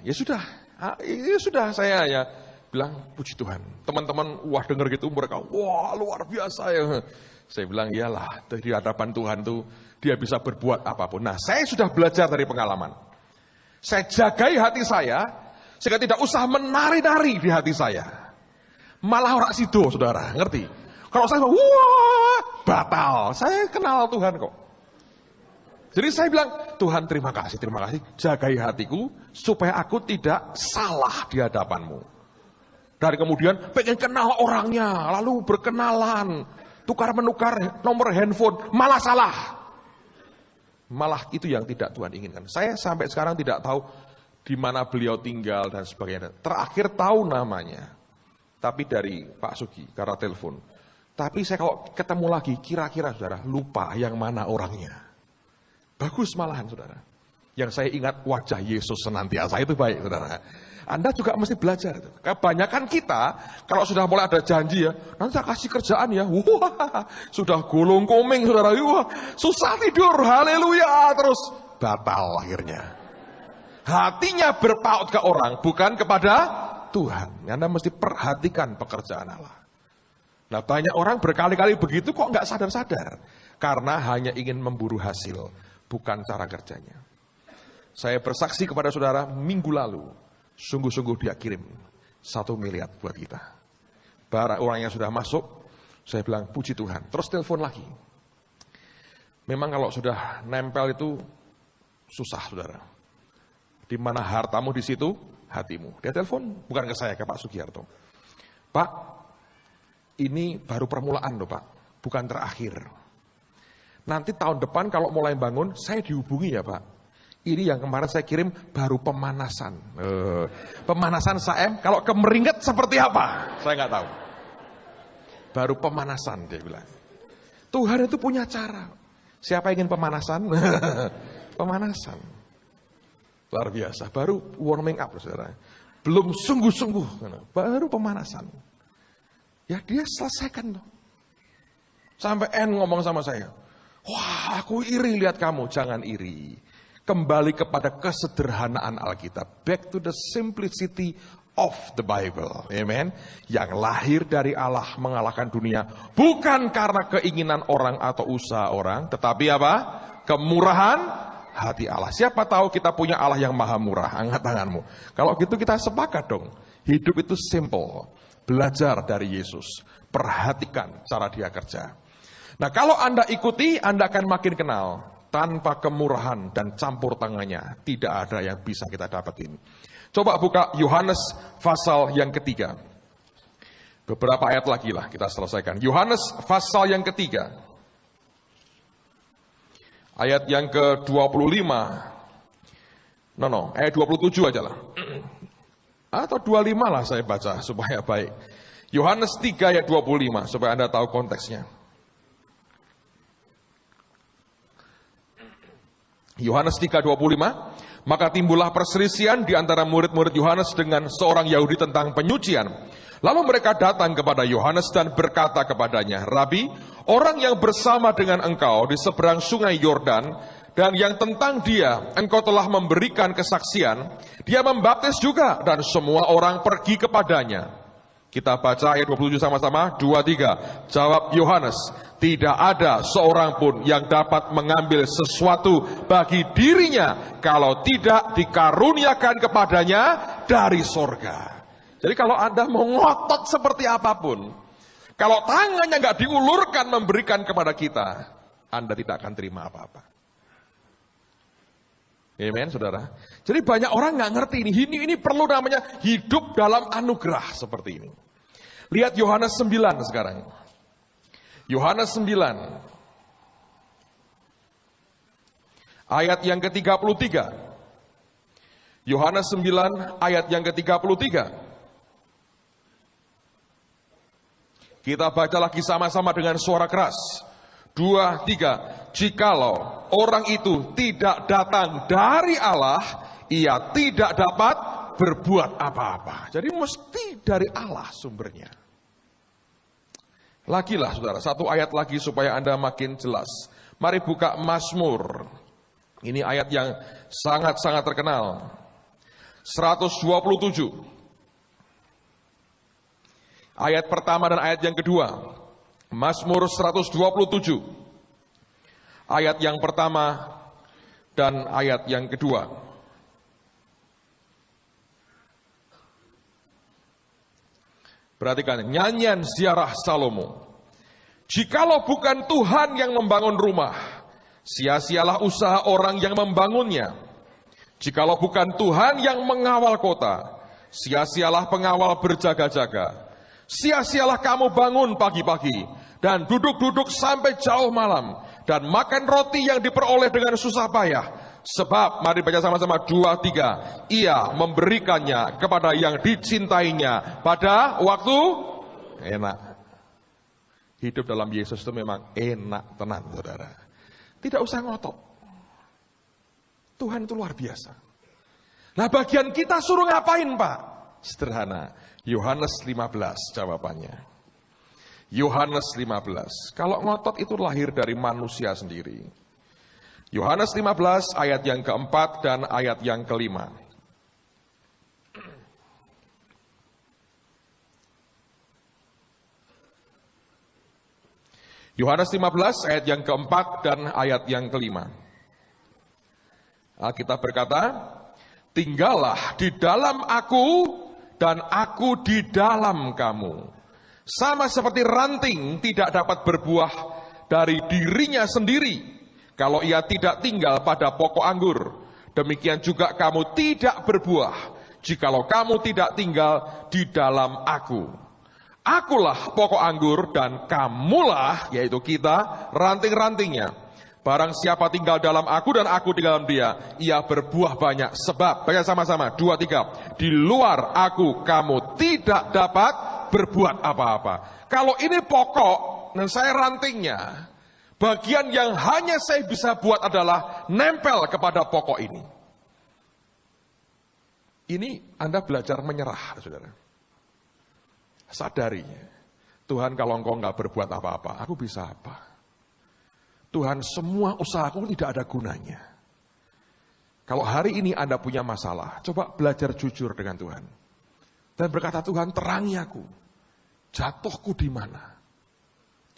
ya sudah saya ya bilang, puji Tuhan. Teman-teman, wah dengar gitu mereka, wah luar biasa ya. Saya bilang, iyalah, di hadapan Tuhan tuh dia bisa berbuat apapun. Nah, saya sudah belajar dari pengalaman. Saya jagai hati saya, sehingga tidak usah menari-nari di hati saya. Malah orang sido, saudara, ngerti? Kalau saya, wah, batal. Saya kenal Tuhan kok. Jadi saya bilang, Tuhan terima kasih. Jagai hatiku, supaya aku tidak salah di hadapanmu. Dari kemudian, pengen kenal orangnya, lalu berkenalan, tukar-menukar nomor handphone, malah salah. Malah itu yang tidak Tuhan inginkan. Saya sampai sekarang tidak tahu di mana beliau tinggal dan sebagainya. Terakhir tahu namanya, tapi dari Pak Sugi karena telepon. Tapi saya kalau ketemu lagi, kira-kira saudara lupa yang mana orangnya. Bagus malahan saudara. Yang saya ingat wajah Yesus senantiasa, itu baik saudara. Anda juga mesti belajar. Kebanyakan kita kalau sudah mulai ada janji ya, nanti saya kasih kerjaan ya. Wah, sudah gulung komeng saudara. Wah, susah tidur. Haleluya, terus batal akhirnya. Hatinya berpaut ke orang, bukan kepada Tuhan. Anda mesti perhatikan pekerjaan Allah. Nah, banyak orang berkali-kali begitu kok nggak sadar-sadar. Karena hanya ingin memburu hasil, bukan cara kerjanya. Saya bersaksi kepada saudara, minggu lalu, sungguh-sungguh dia kirim 1 miliar buat kita. Barang orang yang sudah masuk, saya bilang, puji Tuhan. Terus telepon lagi. Memang kalau sudah nempel itu susah, saudara. Di mana hartamu di situ, hatimu. Dia telepon, bukan ke saya, ke Pak Sugiarto. Pak, ini baru permulaan loh Pak, bukan terakhir. Nanti tahun depan kalau mulai bangun, saya dihubungi ya Pak. Ini yang kemarin saya kirim baru pemanasan. Pemanasan SAM, kalau kemeringet seperti apa? Saya nggak tahu. Baru pemanasan, dia bilang. Tuhan itu punya cara. Siapa ingin pemanasan? Pemanasan. Luar biasa, baru warming up, saudara. Belum sungguh-sungguh, baru pemanasan. Ya dia selesaikan. Sampai N ngomong sama saya, wah aku iri lihat kamu, jangan iri. Kembali kepada kesederhanaan Alkitab. Back to the simplicity of the Bible. Amen. Yang lahir dari Allah mengalahkan dunia. Bukan karena keinginan orang atau usaha orang. Tetapi apa? Kemurahan hati Allah. Siapa tahu kita punya Allah yang maha murah. Angkat tanganmu. Kalau gitu kita sepakat dong. Hidup itu simple. Belajar dari Yesus. Perhatikan cara dia kerja. Nah kalau Anda ikuti, Anda akan makin kenal. Tanpa kemurahan dan campur tangannya, tidak ada yang bisa kita dapetin. Coba buka Yohanes pasal yang ketiga. Beberapa ayat lagi lah kita selesaikan. Yohanes pasal yang ketiga. Ayat yang ke-25. Ayat 27 aja lah. Atau 25 lah saya baca supaya baik. Yohanes 3 ayat 25 supaya Anda tahu konteksnya. Yohanes 3:25, maka timbullah perselisihan di antara murid-murid Yohanes dengan seorang Yahudi tentang penyucian. Lalu mereka datang kepada Yohanes dan berkata kepadanya, Rabi, orang yang bersama dengan engkau di seberang sungai Yordan, dan yang tentang dia engkau telah memberikan kesaksian, dia membaptis juga, dan semua orang pergi kepadanya. Kita baca ayat 27 sama-sama, 2-3. Jawab Yohanes, tidak ada seorang pun yang dapat mengambil sesuatu bagi dirinya kalau tidak dikaruniakan kepadanya dari sorga. Jadi kalau Anda mau ngotot seperti apapun, kalau tangannya nggak diulurkan memberikan kepada kita, Anda tidak akan terima apa-apa. Amen, saudara. Jadi banyak orang nggak ngerti ini perlu namanya hidup dalam anugerah seperti ini. Lihat Yohanes 9 sekarang. Yohanes 9. Ayat yang ke-33. Yohanes 9 ayat yang ke-33. Kita baca lagi sama-sama dengan suara keras. 2, 3. Jikalau orang itu tidak datang dari Allah, ia tidak dapat berbuat apa-apa. Jadi mesti dari Allah sumbernya. Lagilah saudara, satu ayat lagi supaya Anda makin jelas. Mari buka Mazmur. Ini ayat yang sangat-sangat terkenal. 127. Ayat pertama dan ayat yang kedua. Mazmur 127. Ayat yang pertama dan ayat yang kedua. Perhatikan, nyanyian ziarah Salomo. Jikalau bukan Tuhan yang membangun rumah, sia-sialah usaha orang yang membangunnya. Jikalau bukan Tuhan yang mengawal kota, sia-sialah pengawal berjaga-jaga. Sia-sialah kamu bangun pagi-pagi, dan duduk-duduk sampai jauh malam, dan makan roti yang diperoleh dengan susah payah. Sebab, mari baca sama-sama 2, 3. Ia memberikannya kepada yang dicintainya pada waktu enak. Hidup dalam Yesus itu memang enak tenan, saudara. Tidak usah ngotot. Tuhan itu luar biasa. Nah bagian kita suruh ngapain Pak? Sederhana. Yohanes 15 jawabannya. Yohanes 15. Kalau ngotot itu lahir dari manusia sendiri. Yohanes 15 ayat yang keempat dan ayat yang kelima. Yohanes 15 ayat yang keempat dan ayat yang kelima. Alkitab berkata, tinggallah di dalam aku dan aku di dalam kamu. Sama seperti ranting tidak dapat berbuah dari dirinya sendiri kalau ia tidak tinggal pada pokok anggur. Demikian juga kamu tidak berbuah jikalau kamu tidak tinggal di dalam aku. Akulah pokok anggur dan kamulah, yaitu kita, ranting-rantingnya. Barang siapa tinggal dalam aku dan aku di dalam dia, ia berbuah banyak. Sebab, baca sama-sama, 2, 3. Di luar aku kamu tidak dapat berbuat apa-apa. Kalau ini pokok dan saya rantingnya, bagian yang hanya saya bisa buat adalah nempel kepada pokok ini. Ini Anda belajar menyerah, saudara. Sadari, Tuhan kalau engkau nggak berbuat apa-apa, aku bisa apa? Tuhan, semua usahaku tidak ada gunanya. Kalau hari ini Anda punya masalah, coba belajar jujur dengan Tuhan. Dan berkata, Tuhan terangi aku. Jatuhku di mana?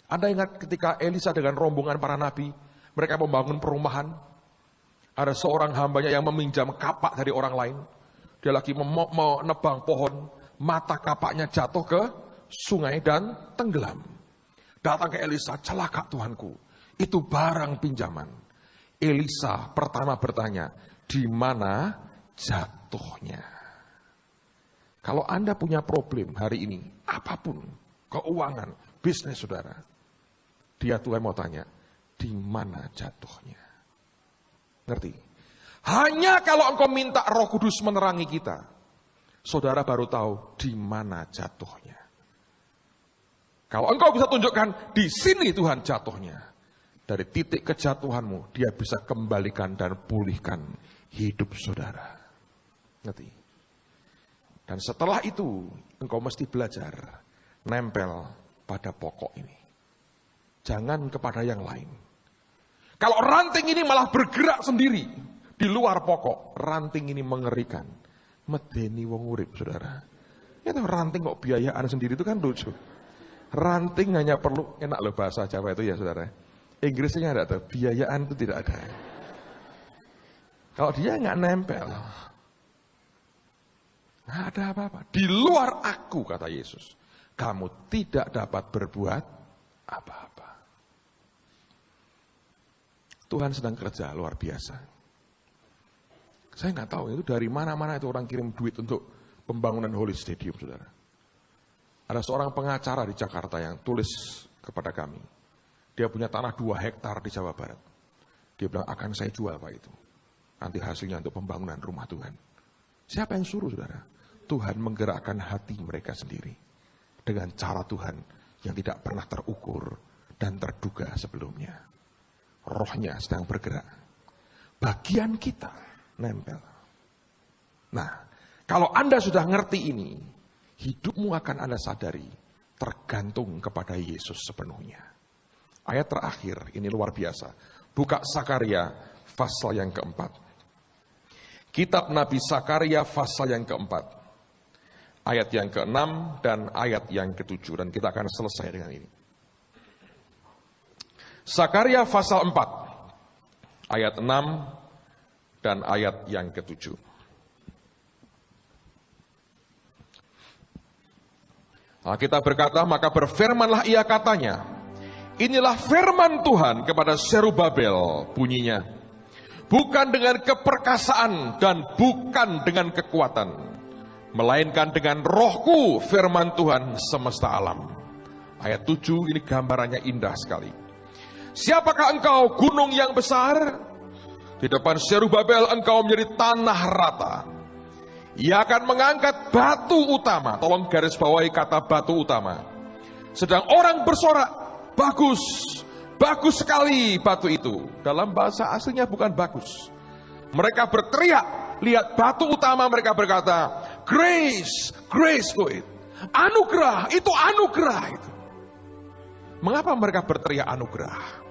Anda ingat ketika Elisa dengan rombongan para nabi, mereka membangun perumahan. Ada seorang hambanya yang meminjam kapak dari orang lain. Dia lagi menebang pohon, mata kapaknya jatuh ke sungai dan tenggelam. Datang ke Elisa, celaka Tuhanku, itu barang pinjaman. Elisa pertama bertanya, di mana jatuhnya? Kalau Anda punya problem hari ini, apapun, keuangan, bisnis saudara, dia Tuhan mau tanya, di mana jatuhnya? Ngerti? Hanya kalau engkau minta Roh Kudus menerangi kita, saudara baru tahu di mana jatuhnya. Kalau engkau bisa tunjukkan, di sini Tuhan jatuhnya. Dari titik kejatuhanmu, dia bisa kembalikan dan pulihkan hidup saudara. Ngerti? Dan setelah itu, engkau mesti belajar nempel pada pokok ini. Jangan kepada yang lain. Kalau ranting ini malah bergerak sendiri di luar pokok, ranting ini mengerikan. Medeni wong urip, saudara. Ya tahu ranting kok biayaan sendiri itu kan lucu. Ranting hanya perlu, enak loh bahasa Jawa itu ya saudara. Inggrisnya ada tuh, biayaan itu tidak ada. Kalau dia nggak nempel, nggak ada apa-apa. Di luar aku, kata Yesus, kamu tidak dapat berbuat apa-apa. Tuhan sedang kerja luar biasa. Saya nggak tahu itu dari mana-mana itu orang kirim duit untuk pembangunan Holy Stadium, saudara. Ada seorang pengacara di Jakarta yang tulis kepada kami. Dia punya tanah 2 hektar di Jawa Barat. Dia bilang, akan saya jual Pak itu. Nanti hasilnya untuk pembangunan rumah Tuhan. Siapa yang suruh, saudara? Tuhan menggerakkan hati mereka sendiri. Dengan cara Tuhan yang tidak pernah terukur dan terduga sebelumnya. Rohnya sedang bergerak. Bagian kita nempel. Nah, kalau Anda sudah ngerti ini, hidupmu akan Anda sadari tergantung kepada Yesus sepenuhnya. Ayat terakhir, ini luar biasa. Buka Sakaria pasal yang keempat. Kitab Nabi Sakaria pasal yang keempat. Ayat yang ke-6 dan ayat yang ke-7. Dan kita akan selesai dengan ini. Sakaria pasal 4. Ayat 6 dan ayat yang ke-7. Nah, kita berkata, maka berfirmanlah ia katanya, inilah firman Tuhan kepada Zerubabel, bunyinya, bukan dengan keperkasaan dan bukan dengan kekuatan, melainkan dengan rohku, firman Tuhan semesta alam. Ayat 7 ini gambarannya indah sekali. Siapakah engkau, gunung yang besar? Di depan Zerubabel engkau menjadi tanah rata. Ia akan mengangkat batu utama. Tolong garis bawahi kata batu utama. Sedang orang bersorak, bagus, bagus sekali batu itu. Dalam bahasa aslinya bukan bagus. Mereka berteriak, lihat batu utama, mereka berkata, grace, grace to it. Anugerah, itu anugerah itu. Mengapa mereka berteriak anugerah?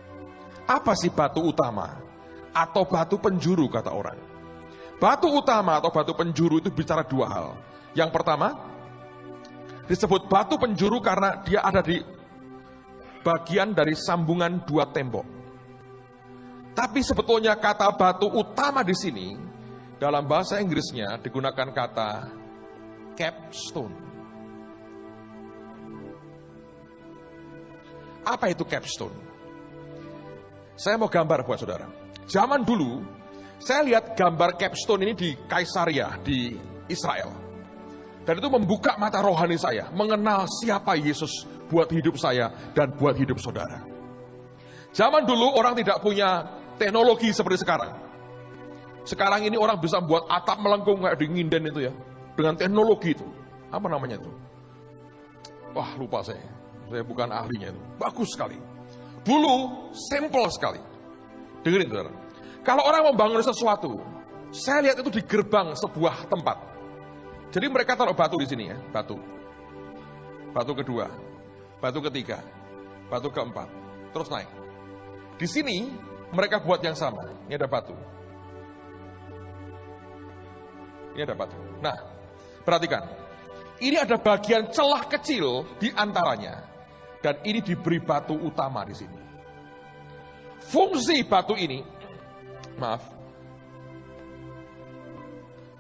Apa sih batu utama? Atau batu penjuru kata orang. Batu utama atau batu penjuru itu bicara 2 hal. Yang pertama, disebut batu penjuru karena dia ada di bagian dari sambungan 2 tembok. Tapi sebetulnya kata batu utama di sini, dalam bahasa Inggrisnya digunakan kata capstone. Apa itu capstone? Saya mau gambar buat saudara. Zaman dulu, saya lihat gambar capstone ini di Kaisaria, di Israel. Dan itu membuka mata rohani saya, mengenal siapa Yesus buat hidup saya dan buat hidup saudara. Zaman dulu orang tidak punya teknologi seperti sekarang. Sekarang ini orang bisa buat atap melengkung kayak di Nginden itu ya. Dengan teknologi itu. Apa namanya itu? Wah, lupa saya. Saya bukan ahlinya itu. Bagus sekali. Dulu, simple sekali. Dengerin, saudara. Kalau orang membangun sesuatu, saya lihat itu di gerbang sebuah tempat. Jadi mereka taruh batu di sini ya, batu. Batu kedua, batu ketiga, batu keempat, terus naik. Di sini mereka buat yang sama. Ini ada batu. Ini ada batu. Nah, perhatikan. Ini ada bagian celah kecil di antaranya. Dan ini diberi batu utama di sini. Fungsi batu ini,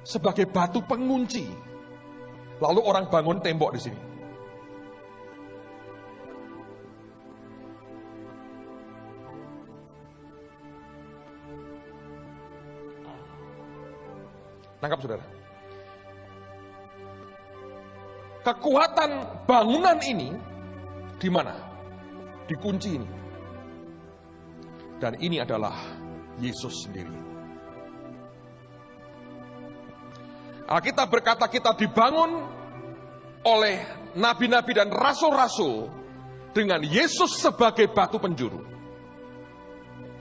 sebagai batu pengunci. Lalu orang bangun tembok di sini. Nangkap saudara? Kekuatan bangunan ini di mana? Dikunci ini. Dan ini adalah Yesus sendiri. Alkitab berkata kita dibangun oleh nabi-nabi dan rasul-rasul dengan Yesus sebagai batu penjuru.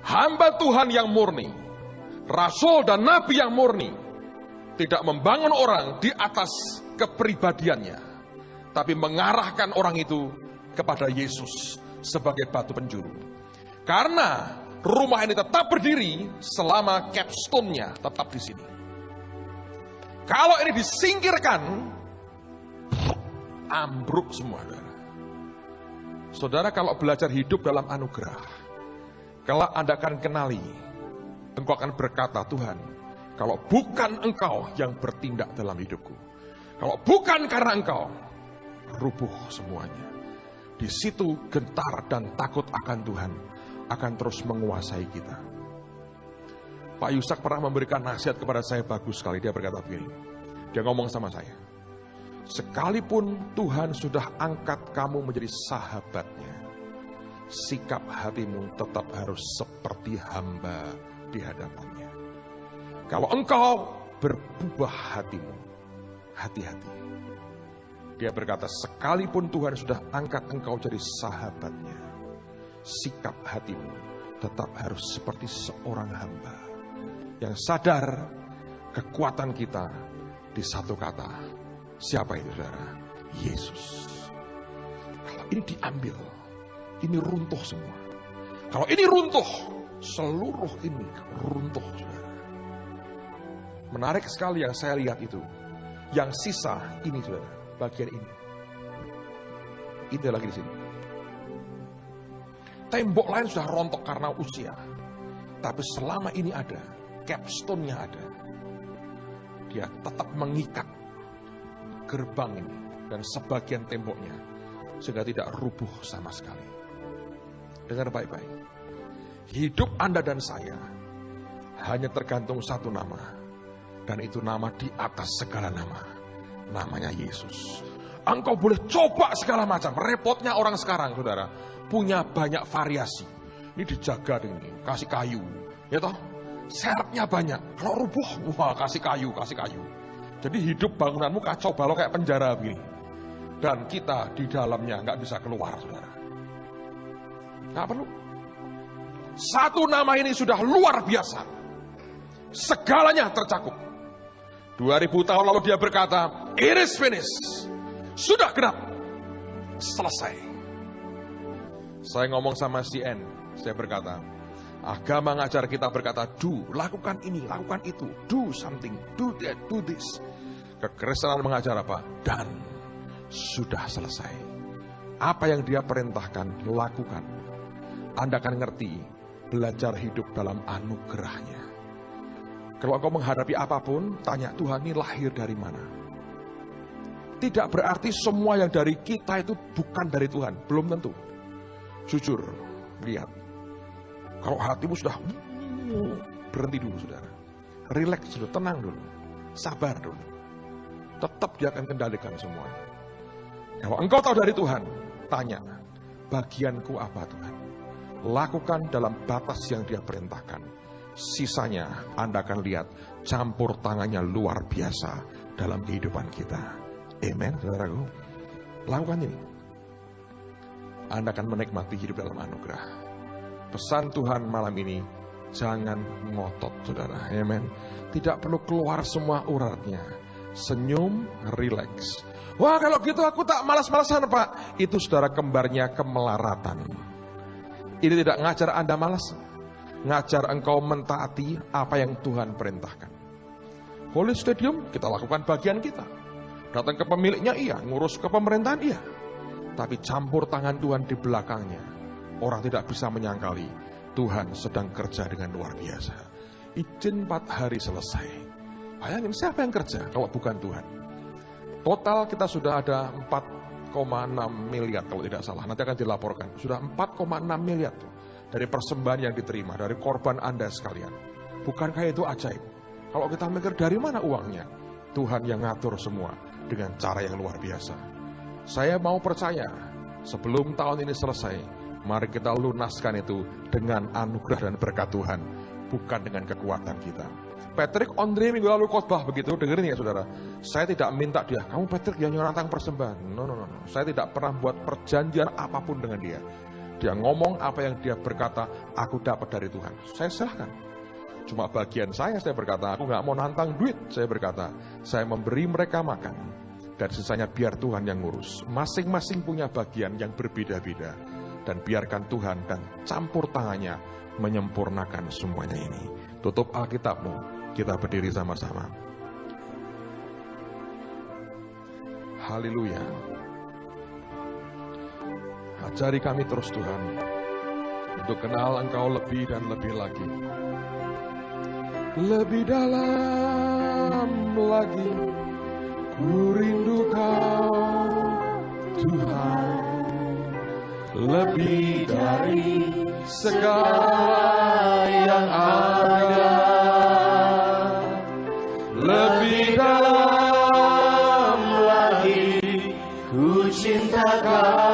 Hamba Tuhan yang murni, rasul dan nabi yang murni, tidak membangun orang di atas kepribadiannya, tapi mengarahkan orang itu kepada Yesus sebagai batu penjuru. Karena rumah ini tetap berdiri selama capstone-nya tetap di sini. Kalau ini disingkirkan, ambruk semua. Saudara, kalau belajar hidup dalam anugerah, kelak Anda akan kenali, engkau akan berkata, Tuhan, kalau bukan engkau yang bertindak dalam hidupku, kalau bukan karena engkau, rubuh semuanya. Di situ gentar dan takut akan Tuhan akan terus menguasai kita. Pak Yusak pernah memberikan nasihat kepada saya bagus sekali. Dia berkata begini, dia ngomong sama saya, sekalipun Tuhan sudah angkat kamu menjadi sahabatnya, sikap hatimu tetap harus seperti hamba di hadapannya. Kalau engkau berubah hatimu, hati-hati. Dia berkata, sekalipun Tuhan sudah angkat engkau jadi sahabatnya, sikap hatimu tetap harus seperti seorang hamba yang sadar kekuatan kita di satu kata. Siapa itu, saudara? Yesus. Kalau ini diambil, ini runtuh semua. Kalau ini runtuh, seluruh ini runtuh, saudara. Menarik sekali yang saya lihat itu. Yang sisa ini, saudara, bagian ini. Itu lagi di sini. Tembok lain sudah rontok karena usia. Tapi selama ini ada, capstone-nya ada. Dia tetap mengikat gerbang ini dan sebagian temboknya sehingga tidak rubuh sama sekali. Dengar baik-baik. Hidup Anda dan saya hanya tergantung satu nama. Dan itu nama di atas segala nama. Namanya Yesus. Engkau boleh coba segala macam. Repotnya orang sekarang, saudara, punya banyak variasi. Ini dijaga dengan ini, kasih kayu, ya toh? Serepnya banyak. Kalau rubuh, wah kasih kayu. Jadi hidup bangunanmu kacau balau kayak penjara begini. Dan kita di dalamnya nggak bisa keluar, saudara. Nggak perlu. Satu nama ini sudah luar biasa. Segalanya tercakup. 2000 tahun lalu dia berkata, it is finished. Sudah genap. Selesai. Saya ngomong sama CN, saya berkata, agama ngajar kita berkata, do, lakukan ini, lakukan itu, do something, do that, do this. Kekristenan mengajar apa? Dan sudah selesai. Apa yang dia perintahkan, lakukan. Anda akan ngerti, belajar hidup dalam anugerahnya. Kalau engkau menghadapi apapun, tanya Tuhan ini lahir dari mana? Tidak berarti semua yang dari kita itu bukan dari Tuhan, belum tentu. Jujur, lihat. Kalau hatimu sudah berhenti dulu, saudara. Relax dulu, tenang dulu. Sabar dulu. Tetap dia akan kendalikan semuanya. Kalau engkau tahu dari Tuhan, tanya, bagianku apa Tuhan? Lakukan dalam batas yang dia perintahkan. Sisanya Anda akan lihat campur tangannya luar biasa dalam kehidupan kita. Amen, saudaraku. Lakukan ini. Anda akan menikmati hidup dalam anugerah. Pesan Tuhan malam ini, jangan ngotot, saudara. Amen. Tidak perlu keluar semua uratnya. Senyum, relax. Wah, kalau gitu aku tak malas-malasan, Pak. Itu saudara kembarnya kemelaratan. Ini tidak ngajar Anda malas. Ngajar engkau mentaati apa yang Tuhan perintahkan. Holy Stadium, kita lakukan bagian kita. Datang ke pemiliknya iya, ngurus ke pemerintahan iya. Tapi campur tangan Tuhan di belakangnya. Orang tidak bisa menyangkali Tuhan sedang kerja dengan luar biasa. Izin 4 hari selesai. Bayangin siapa yang kerja kalau bukan Tuhan. Total kita sudah ada 4,6 miliar kalau tidak salah. Nanti akan dilaporkan. Sudah 4,6 miliar dari persembahan yang diterima, dari korban Anda sekalian. Bukankah itu ajaib? Kalau kita mikir dari mana uangnya? Tuhan yang ngatur semua dengan cara yang luar biasa. Saya mau percaya, sebelum tahun ini selesai, mari kita lunaskan itu dengan anugerah dan berkat Tuhan, bukan dengan kekuatan kita. Patrick Andre minggu lalu khotbah begitu, dengerin ya saudara. Saya tidak minta dia, kamu Patrick yang nyuratang persembahan. No. Saya tidak pernah buat perjanjian apapun dengan dia. Dia ngomong apa yang dia berkata, aku dapat dari Tuhan. Saya silahkan. Cuma bagian saya berkata, aku gak mau nantang duit. Saya berkata, saya memberi mereka makan. Dan sisanya biar Tuhan yang ngurus. Masing-masing punya bagian yang berbeda-beda. Dan biarkan Tuhan dan campur tangannya menyempurnakan semuanya ini. Tutup Alkitabmu, kita berdiri sama-sama. Haleluya. Ajari kami terus Tuhan, untuk kenal Engkau lebih dan lebih lagi. Lebih dalam lagi, ku rindu Kau Tuhan. Lebih dari segala yang ada. Lebih dalam lagi, ku cinta Kau